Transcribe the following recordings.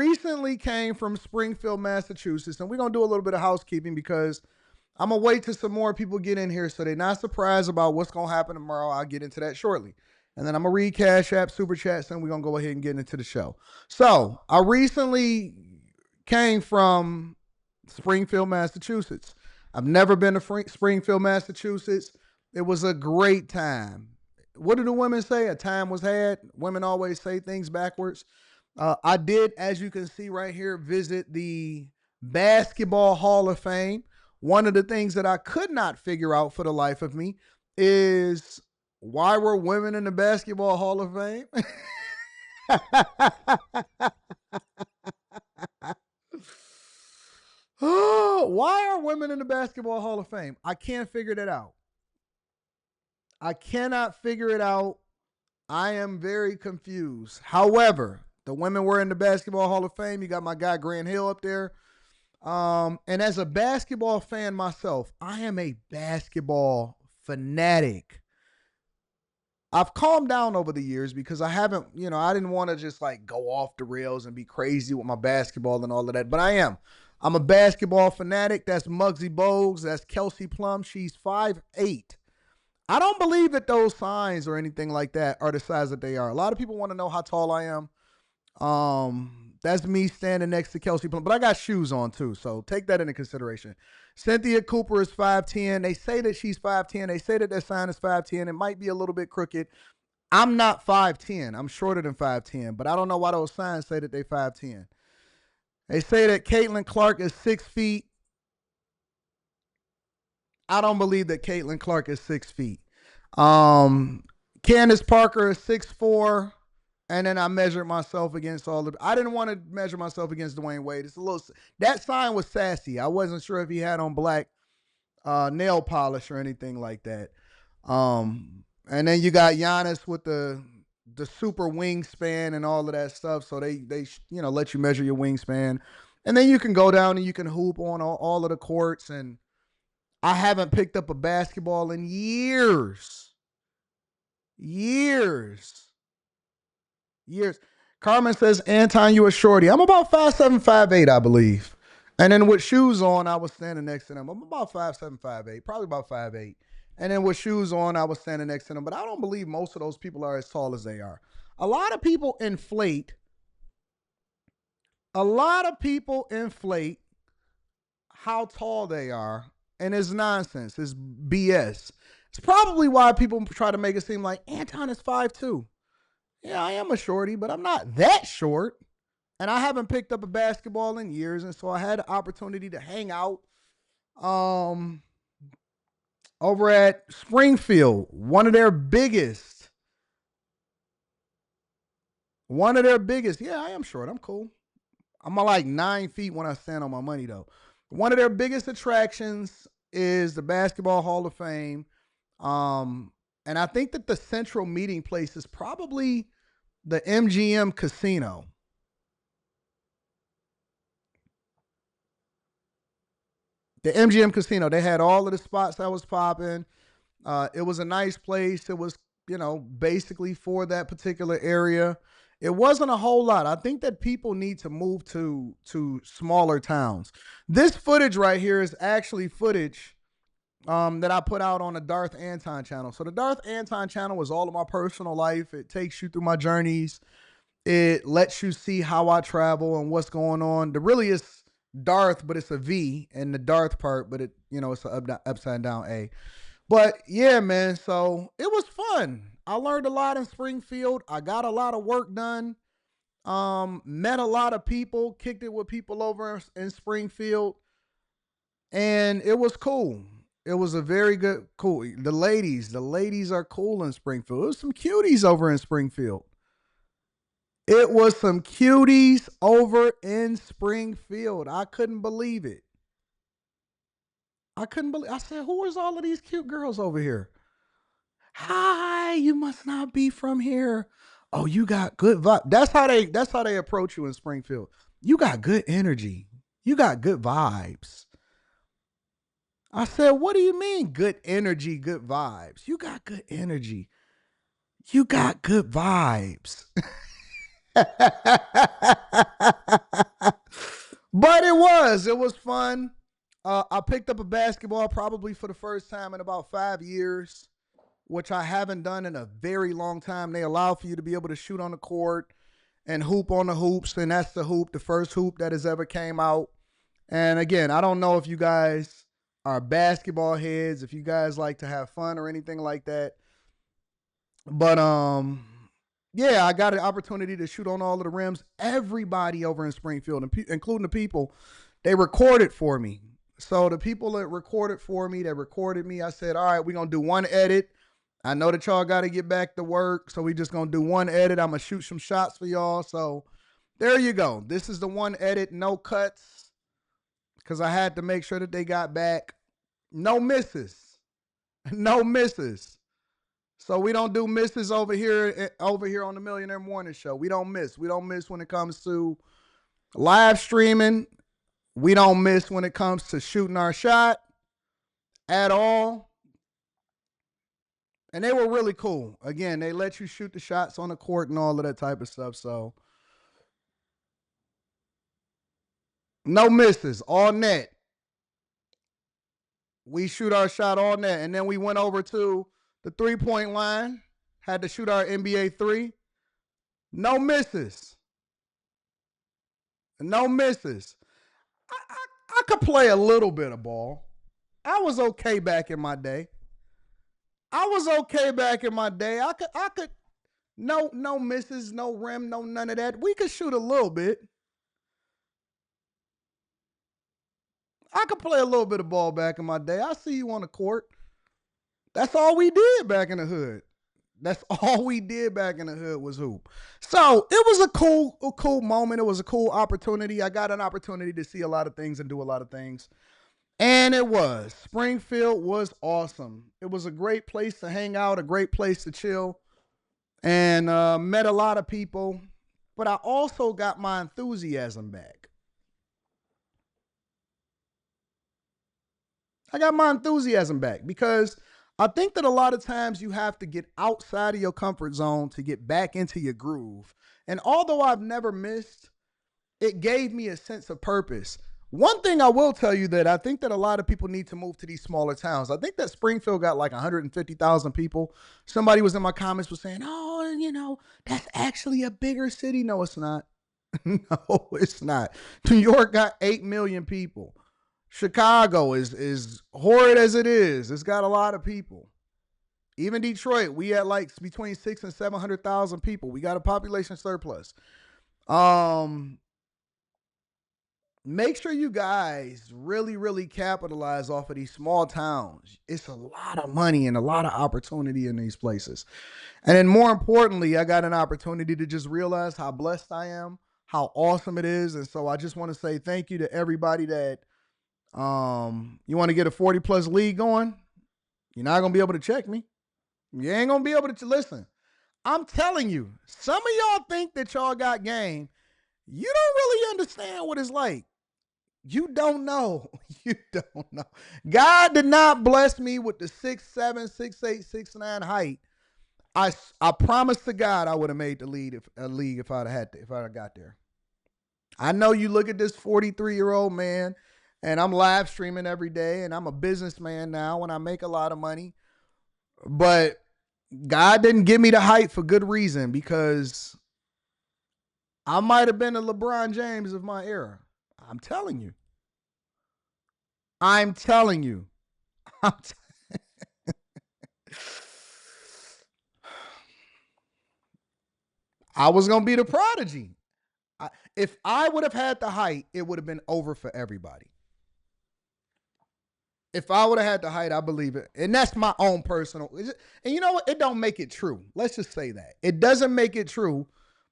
recently came from Springfield, Massachusetts, and we're going to do a little bit of housekeeping because I'm going to wait till some more people get in here so they're not surprised about what's going to happen tomorrow. I'll get into that shortly. And then I'm going to read Cash App, Super Chats, and we're going to go ahead and get into the show. So I recently came from Springfield, Massachusetts. I've never been to Springfield, Massachusetts. It was a great time. What do the women say? A time was had. Women always say things backwards. I did, as you can see right here, visit the Basketball Hall of Fame. One of the things that I could not figure out for the life of me is why were women in the Basketball Hall of Fame? Oh, why are women in the Basketball Hall of Fame? I can't figure that out. I cannot figure it out. I am very confused. However, the women were in the Basketball Hall of Fame. You got my guy Grant Hill up there. And as a basketball fan myself, I am a basketball fanatic. I've calmed down over the years because I haven't, I didn't want to just like go off the rails and be crazy with my basketball and all of that, but I am. I'm a basketball fanatic. That's Muggsy Bogues. That's Kelsey Plum. She's 5'8". I don't believe that those signs or anything like that are the size that they are. A lot of people want to know how tall I am. That's me standing next to Kelsey Plum, but I got shoes on too, so take that into consideration. Cynthia Cooper is 5'10". They say that she's 5'10". They say that their sign is 5'10". It might be a little bit crooked. I'm not 5'10". I'm shorter than 5'10", but I don't know why those signs say that they 5'10". They say that Caitlin Clark is 6 feet. I don't believe that Caitlin Clark is 6 feet. Candace Parker is 6'4". And then I measured myself against all the. I didn't want to measure myself against Dwayne Wade. It's a little. That sign was sassy. I wasn't sure if he had on black nail polish or anything like that. And then you got Giannis with the super wingspan and all of that stuff. So they let you measure your wingspan, and then you can go down and you can hoop on all of the courts. And I haven't picked up a basketball in years. Carmen says, Anton, you a shorty. I'm about 5'7", 5'8", I believe. And then with shoes on, I was standing next to them. I'm about 5'7", 5'8", probably about 5'8". And then with shoes on, I was standing next to them. But I don't believe most of those people are as tall as they are. A lot of people inflate how tall they are. And it's nonsense. It's BS. It's probably why people try to make it seem like Anton is 5'2". Yeah, I am a shorty, but I'm not that short. And I haven't picked up a basketball in years. And so I had the opportunity to hang out over at Springfield, one of their biggest. Yeah, I am short. I'm cool. I'm like 9 feet when I stand on my money, though. One of their biggest attractions is the Basketball Hall of Fame. And I think that the central meeting place is probably the MGM Casino. The MGM Casino, they had all of the spots that was popping. It was a nice place. It was, basically for that particular area. It wasn't a whole lot. I think that people need to move to smaller towns. This footage right here is actually footage that I put out on the Darth Anton channel. So the Darth Anton channel is all of my personal life. It takes you through my journeys. It lets you see how I travel and what's going on. There really is Darth, but it's a V in the Darth part, but it's an upside down A. But yeah, man, so it was fun. I learned a lot in Springfield. I got a lot of work done. Met a lot of people, kicked it with people over in Springfield. And it was cool. It was a very cool. The ladies are cool in Springfield. There was some cuties over in Springfield. I couldn't believe it. I said, who is all of these cute girls over here? Hi, you must not be from here. Oh, you got good vibe. That's how they approach you in Springfield. You got good energy. You got good vibes. I said, what do you mean good energy, good vibes? You got good energy. You got good vibes. But it was fun. I picked up a basketball probably for the first time in about 5 years, which I haven't done in a very long time. They allow for you to be able to shoot on the court and hoop on the hoops, and that's the first hoop that has ever came out. And again, I don't know if you guys are basketball heads, if you guys like to have fun or anything like that. But yeah, I got an opportunity to shoot on all of the rims. Everybody over in Springfield, including the people, they recorded for me. So the people that recorded for me, that recorded me, I said, all right, we're going to do one edit. I know that y'all got to get back to work, so we just going to do one edit. I'm going to shoot some shots for y'all. So there you go. This is the one edit, no cuts, because I had to make sure that they got back. No misses. No misses. So we don't do misses over here on the Millionaire Morning Show. We don't miss. We don't miss when it comes to live streaming. We don't miss when it comes to shooting our shot at all. And they were really cool. Again, they let you shoot the shots on the court and all of that type of stuff. So no misses, all net. We shoot our shot all net. And then we went over to the 3-point line, had to shoot our NBA 3. No misses. No misses. I could play a little bit of ball. I was okay back in my day. I could no misses, no rim, no none of that. We could shoot a little bit. I could play a little bit of ball back in my day. I see you on the court. That's all we did back in the hood. That's all we did back in the hood was hoop. So it was a cool moment. It was a cool opportunity. I got an opportunity to see a lot of things and do a lot of things. And it was. Springfield was awesome. It was a great place to hang out, a great place to chill, and met a lot of people. But I also got my enthusiasm back. Because I think that a lot of times you have to get outside of your comfort zone to get back into your groove. And although I've never missed, it gave me a sense of purpose. One thing I will tell you that I think that a lot of people need to move to these smaller towns. I think that Springfield got like 150,000 people. Somebody was in my comments was saying, oh, that's actually a bigger city. No, it's not. No, it's not. New York got 8 million people. Chicago is horrid as it is. It's got a lot of people. Even Detroit, we had like between 600,000 and 700,000 people. We got a population surplus. Make sure you guys really, really capitalize off of these small towns. It's a lot of money and a lot of opportunity in these places. And then more importantly, I got an opportunity to just realize how blessed I am, how awesome it is. And so I just want to say thank you to everybody that you want to get a 40-plus league going. You're not going to be able to check me. You ain't going to be able to listen. I'm telling you, some of y'all think that y'all got game. You don't really understand what it's like. You don't know. You don't know. God did not bless me with the 6'7", 6'8", 6'9" height. I promise to God I would have made the league if I'd got there. I know you look at this 43-year-old man, and I'm live streaming every day, and I'm a businessman now, and I make a lot of money. But God didn't give me the height for good reason, because I might have been a LeBron James of my era. I'm telling you. I was going to be the prodigy. If I would have had the height, it would have been over for everybody. If I would have had the height, I believe it. And that's my own personal. And you know what? It don't make it true. Let's just say that. It doesn't make it true,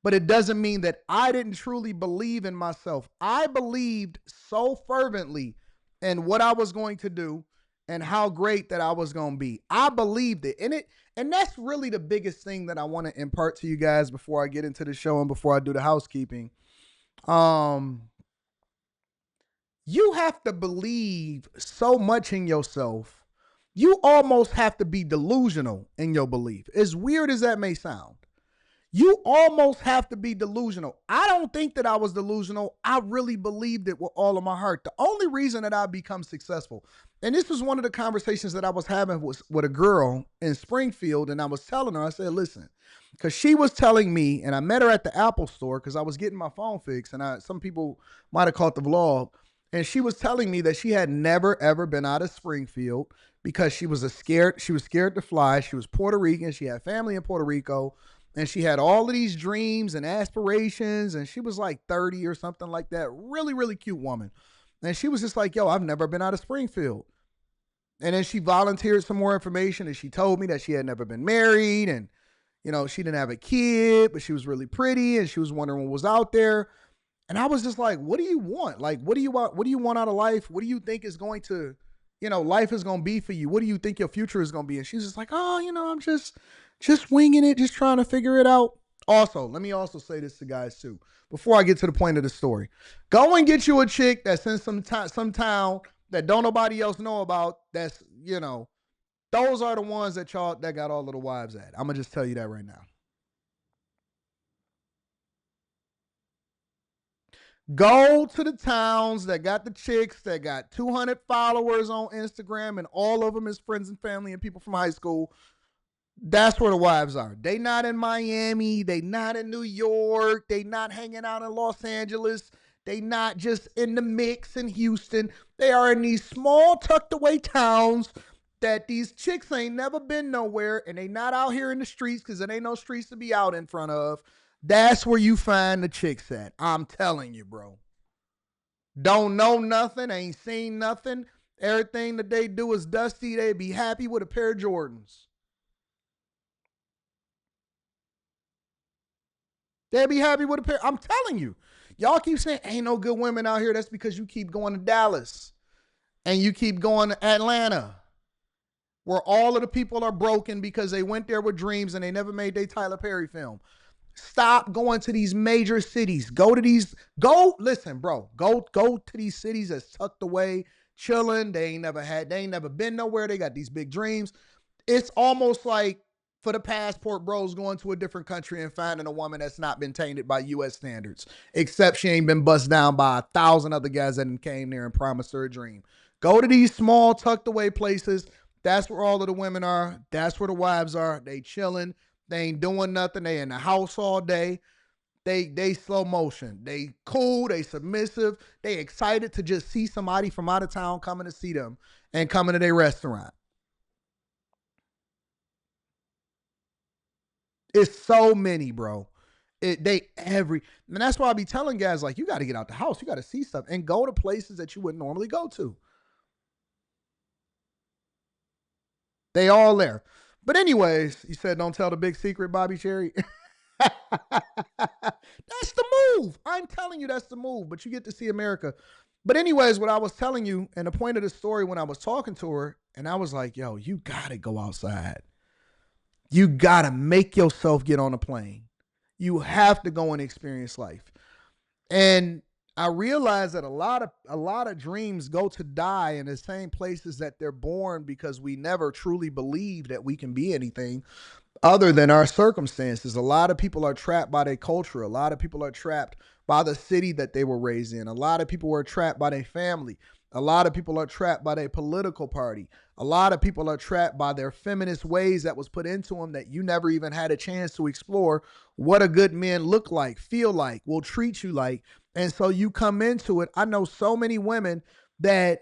but it doesn't mean that I didn't truly believe in myself. I believed so fervently in what I was going to do and how great that I was going to be. I believed it. And that's really the biggest thing that I want to impart to you guys before I get into the show and before I do the housekeeping. You have to believe so much in yourself. You almost have to be delusional in your belief. As weird as that may sound. You almost have to be delusional. I don't think that I was delusional. I really believed it with all of my heart. The only reason that I become successful, and this was one of the conversations that I was having with a girl in Springfield, and I was telling her, I said, listen, because she was telling me, and I met her at the Apple store because I was getting my phone fixed, and some people might have caught the vlog, and she was telling me that she had never ever been out of Springfield because she was scared to fly. She was Puerto Rican. She had family in Puerto Rico. And she had all of these dreams and aspirations. And she was like 30 or something like that. Really, really cute woman. And she was just like, yo, I've never been out of Springfield. And then she volunteered some more information. And she told me that she had never been married. And, she didn't have a kid, but she was really pretty. And she was wondering what was out there. And I was just like, what do you want? Like, what do you want? What do you want out of life? What do you think is going to, life is going to be for you? What do you think your future is going to be? And she's just like, oh, I'm just winging it, just trying to figure it out. Also, let me also say this to guys too, before I get to the point of the story. Go and get you a chick that's in some town that don't nobody else know about. That's, those are the ones that got all of the wives at. I'm going to just tell you that right now. Go to the towns that got the chicks that got 200 followers on Instagram and all of them is friends and family and people from high school. That's where the wives are. They not in Miami. They not in New York. They not hanging out in Los Angeles. They not just in the mix in Houston. They are in these small tucked away towns that these chicks ain't never been nowhere and they not out here in the streets because there ain't no streets to be out in front of. That's where you find the chicks at. I'm telling you, bro. Don't know nothing. Ain't seen nothing. Everything that they do is dusty. They be happy with a pair of Jordans. They'd be happy with a pair. I'm telling you. Y'all keep saying ain't no good women out here. That's because you keep going to Dallas and you keep going to Atlanta where all of the people are broken because they went there with dreams and they never made their Tyler Perry film. Stop going to these major cities. Listen, bro. Go to these cities that's tucked away, chilling. They ain't never been nowhere. They got these big dreams. It's almost like for the passport bros going to a different country and finding a woman that's not been tainted by U.S. standards, except she ain't been bust down by 1,000 other guys that came there and promised her a dream. Go to these small tucked away places. That's where all of the women are. That's where the wives are. They chilling. They ain't doing nothing. They in the house all day. They slow motion. They cool. They submissive. They excited to just see somebody from out of town coming to see them and coming to their restaurant. It's so many, bro. And that's why I be telling guys, like, you got to get out the house. You got to see stuff and go to places that you wouldn't normally go to. They all there. But anyways, you said don't tell the big secret, Bobby Cherry. That's the move. I'm telling you that's the move. But you get to see America. But anyways, what I was telling you, and the point of the story when I was talking to her, and I was like, yo, you got to go outside. You got to make yourself get on a plane. You have to go and experience life. And I realized that a lot of dreams go to die in the same places that they're born because we never truly believe that we can be anything other than our circumstances. A lot of people are trapped by their culture. A lot of people are trapped by the city that they were raised in. A lot of people were trapped by their family. A lot of people are trapped by their political party. A lot of people are trapped by their feminist ways that was put into them that you never even had a chance to explore what a good man look like, feel like, will treat you like. And so you come into it. I know so many women that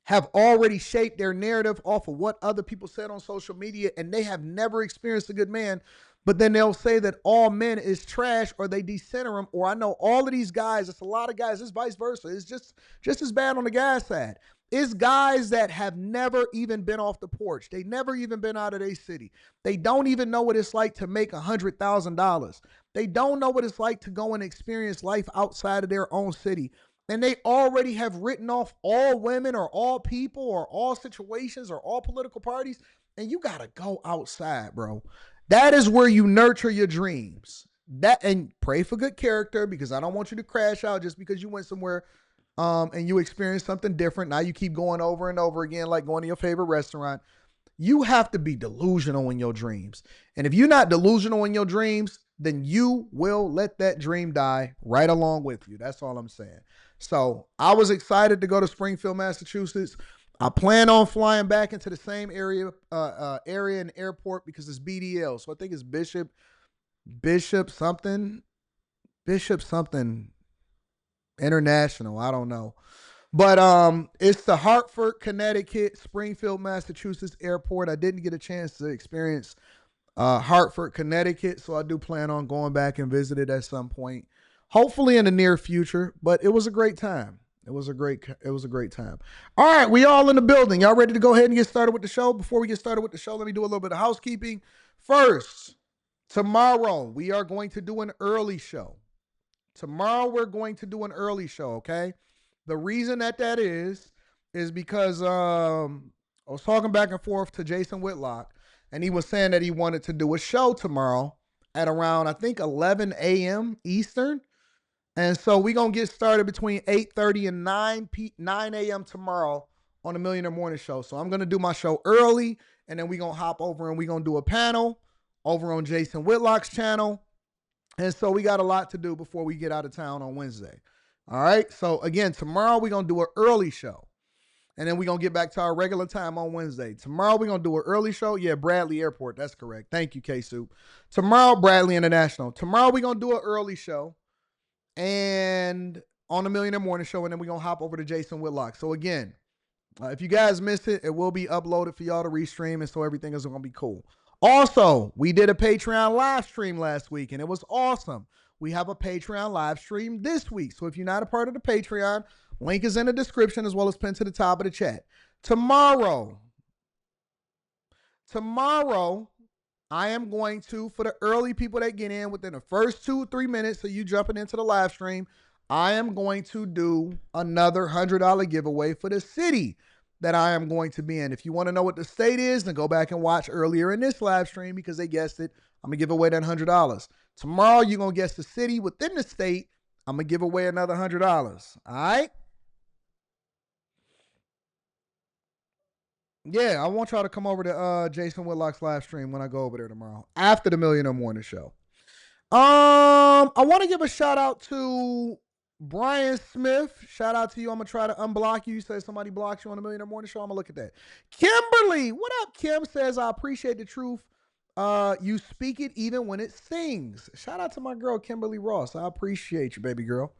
have already shaped their narrative off of what other people said on social media, and they have never experienced a good man. But then they'll say that all men is trash or they decenter them. Or I know all of these guys, it's a lot of guys, it's vice versa. It's just as bad on the guy side. It's guys that have never even been off the porch. They never even been out of their city. They don't even know what it's like to make $100,000. They don't know what it's like to go and experience life outside of their own city. And they already have written off all women or all people or all situations or all political parties. And you got to go outside, bro. That is where you nurture your dreams. And pray for good character, because I don't want you to crash out just because you went somewhere and you experienced something different. Now you keep going over and over again, like going to your favorite restaurant. You have to be delusional in your dreams. And if you're not delusional in your dreams, then you will let that dream die right along with you. That's all I'm saying. So I was excited to go to Springfield, Massachusetts. I plan on flying back into the same area and airport because it's BDL. So I think it's Bishop something International. I don't know. But it's the Hartford, Connecticut, Springfield, Massachusetts airport. I didn't get a chance to experience Hartford, Connecticut, so I do plan on going back and visit it at some point, hopefully in the near future. But it was a great time. It was a great time. All right, we all in the building. Y'all ready to go ahead and get started with the show? Before we get started with the show, let me do a little bit of housekeeping. First, tomorrow we are going to do an early show. Tomorrow we're going to do an early show, okay? The reason that is because I was talking back and forth to Jason Whitlock, and he was saying that he wanted to do a show tomorrow at around, I think, 11 a.m. Eastern. And so we're going to get started between 8:30 and 9 a.m. tomorrow on the Millionaire Morning Show. So I'm going to do my show early, and then we're going to hop over and we're going to do a panel over on Jason Whitlock's channel. And so we got a lot to do before we get out of town on Wednesday. All right. So again, tomorrow we're going to do an early show. And then we're going to get back to our regular time on Wednesday. Tomorrow we're going to do an early show. Yeah, Bradley Airport. That's correct. Thank you, K-Soup. Tomorrow, Bradley International. Tomorrow we're going to do an early show. And on the Millionaire Morning Show. And then we're going to hop over to Jason Whitlock. So again, if you guys missed it, it will be uploaded for y'all to restream. And so everything is going to be cool. Also, we did a Patreon live stream last week, and it was awesome. We have a Patreon live stream this week. So if you're not a part of the Patreon, link is in the description as well as pinned to the top of the chat. Tomorrow, I am going to, for the early people that get in within the first 2-3 minutes of you jumping into the live stream, I am going to do another $100 giveaway for the city that I am going to be in. If you want to know what the state is, then go back and watch earlier in this live stream because they guessed it. I'm going to give away that $100. Tomorrow, you're going to guess the city within the state. I'm going to give away another $100. All right? Yeah, I want y'all to come over to Jason Whitlock's live stream when I go over there tomorrow after the Millionaire Morning Show. I want to give a shout out to Brian Smith. Shout out to you. I'm going to try to unblock you. You say somebody blocks you on the Millionaire Morning Show. I'm going to look at that. Kimberly, what up? Kim says, I appreciate the truth. You speak it even when it stings. Shout out to my girl, Kimberly Ross. I appreciate you, baby girl.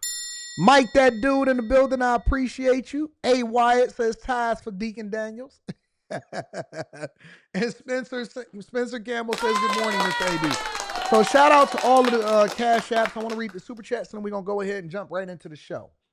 Mike, that dude in the building, I appreciate you. A. Wyatt says ties for Deacon Daniels. And Spencer Campbell says good morning, Mr. AB. So shout out to all of the Cash Apps. I want to read the Super Chats, and then we're going to go ahead and jump right into the show.